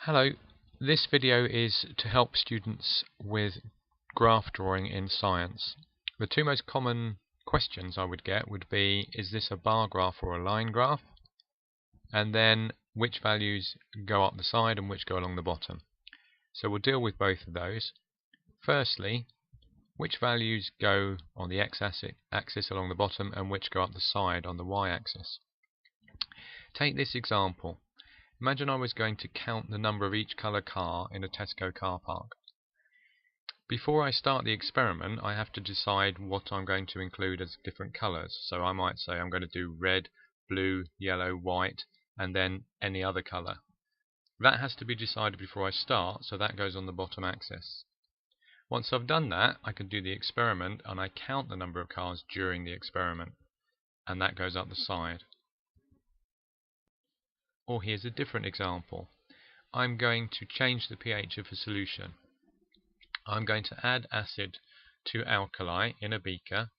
Hello, this video is to help students with graph drawing in science. The two most common questions I would get would be, is this a bar graph or a line graph? And then which values go up the side and which go along the bottom. So we'll deal with both of those. Firstly, which values go on the x-axis along the bottom and which go up the side on the y-axis. Take this example. Imagine I was going to count the number of each colour car in a Tesco car park. Before I start the experiment, I have to decide what I'm going to include as different colours. So I might say I'm going to do red, blue, yellow, white, and then any other colour. That has to be decided before I start, so that goes on the bottom axis. Once I've done that, I can do the experiment and I count the number of cars during the experiment, and that goes up the side. Or here's a different example. I'm going to change the pH of a solution. I'm going to add acid to alkali in a beaker,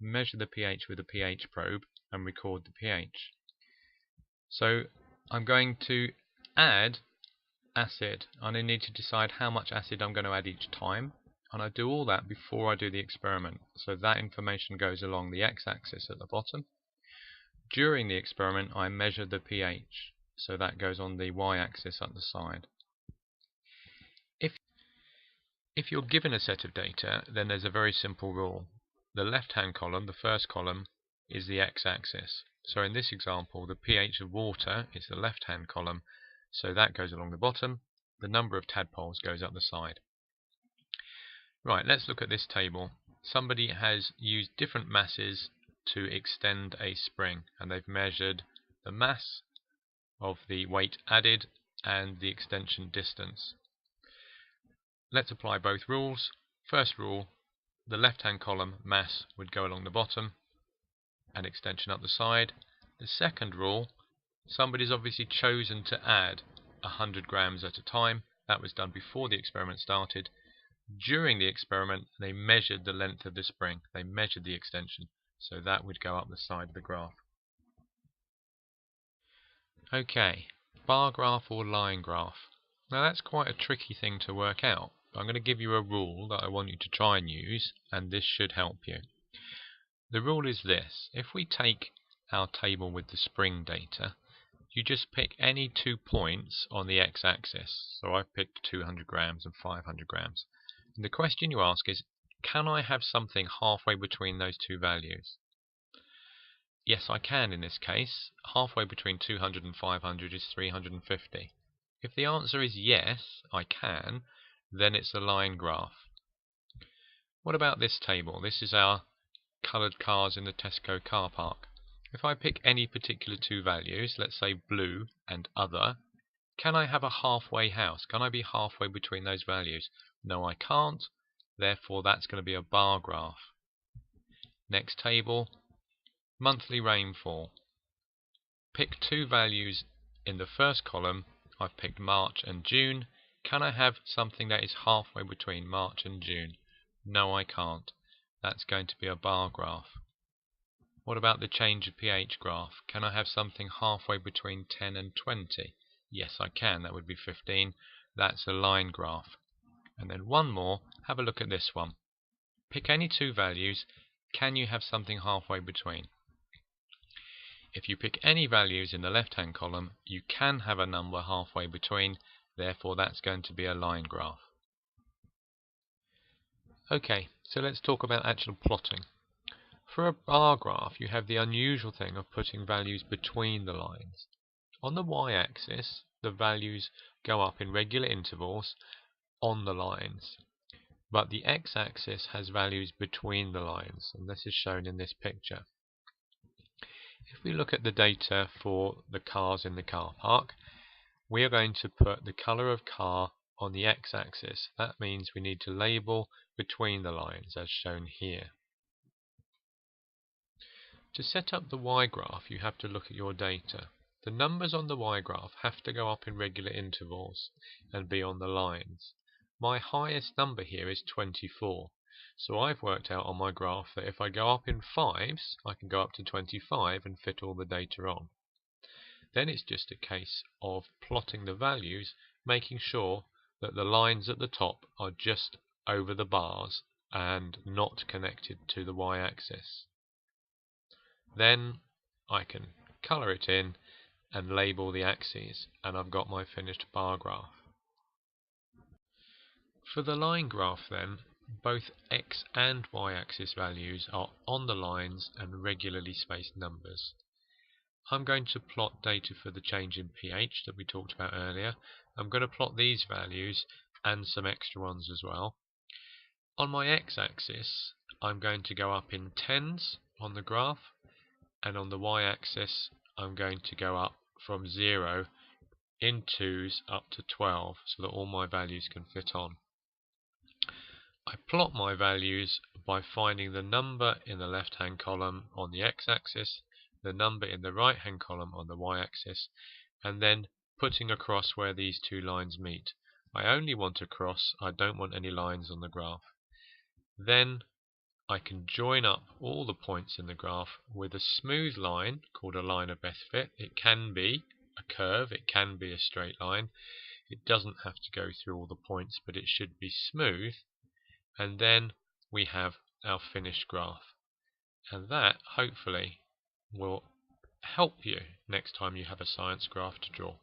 measure the pH with a pH probe, and record the pH. So I'm going to add acid, and I need to decide how much acid I'm going to add each time, and I do all that before I do the experiment. So that information goes along the x-axis at the bottom. During the experiment, I measure the pH. So that goes on the y-axis at the side. If you're given a set of data, then there's a very simple rule. The left-hand column, the first column, is the x-axis. So in this example, the pH of water is the left-hand column, so that goes along the bottom. The number of tadpoles goes up the side. Right, let's look at this table. Somebody has used different masses to extend a spring, and they've measured the mass of the weight added and the extension distance. Let's apply both rules. First rule, the left-hand column, mass, would go along the bottom and extension up the side. The second rule, somebody's obviously chosen to add 100 grams at a time. That was done before the experiment started. During the experiment, they measured the length of the spring. They measured the extension, so that would go up the side of the graph. Okay, bar graph or line graph. Now that's quite a tricky thing to work out. I'm going to give you a rule that I want you to try and use, and this should help you. The rule is this: if we take our table with the spring data, you just pick any 2 points on the x-axis. So I've picked 200 grams and 500 grams. And the question you ask is, can I have something halfway between those two values? Yes, I can in this case. Halfway between 200 and 500 is 350. If the answer is yes, I can, then it's a line graph. What about this table? This is our coloured cars in the Tesco car park. If I pick any particular two values, let's say blue and other, can I have a halfway house? Can I be halfway between those values? No, I can't. Therefore, that's going to be a bar graph. Next table, monthly rainfall. Pick two values in the first column. I've picked March and June. Can I have something that is halfway between March and June? No, I can't. That's going to be a bar graph. What about the change of pH graph? Can I have something halfway between 10 and 20? Yes, I can. That would be 15. That's a line graph. And then one more. Have a look at this one. Pick any two values. Can you have something halfway between? If you pick any values in the left-hand column, you can have a number halfway between. Therefore, that's going to be a line graph. Okay, so let's talk about actual plotting. For a bar graph, you have the unusual thing of putting values between the lines. On the y-axis, the values go up in regular intervals on the lines. But the x-axis has values between the lines, and this is shown in this picture. If we look at the data for the cars in the car park, we are going to put the colour of car on the x-axis. That means we need to label between the lines, as shown here. To set up the y-graph, you have to look at your data. The numbers on the y-graph have to go up in regular intervals and be on the lines. My highest number here is 24. So I've worked out on my graph that if I go up in fives, I can go up to 25 and fit all the data on. Then it's just a case of plotting the values making sure that the lines at the top are just over the bars and not connected to the y-axis. Then I can colour it in and label the axes, and I've got my finished bar graph. For the line graph then, both x and y-axis values are on the lines and regularly spaced numbers. I'm going to plot data for the change in pH that we talked about earlier. I'm going to plot these values and some extra ones as well. On my x-axis, I'm going to go up in tens on the graph, and on the y-axis, I'm going to go up from 0 in 2s up to 12, so that all my values can fit on. I plot my values by finding the number in the left-hand column on the x-axis, the number in the right-hand column on the y-axis, and then putting a cross where these two lines meet. I only want a cross, I don't want any lines on the graph. Then I can join up all the points in the graph with a smooth line called a line of best fit. It can be a curve, it can be a straight line. It doesn't have to go through all the points, but it should be smooth. And then we have our finished graph. And that, hopefully, will help you next time you have a science graph to draw.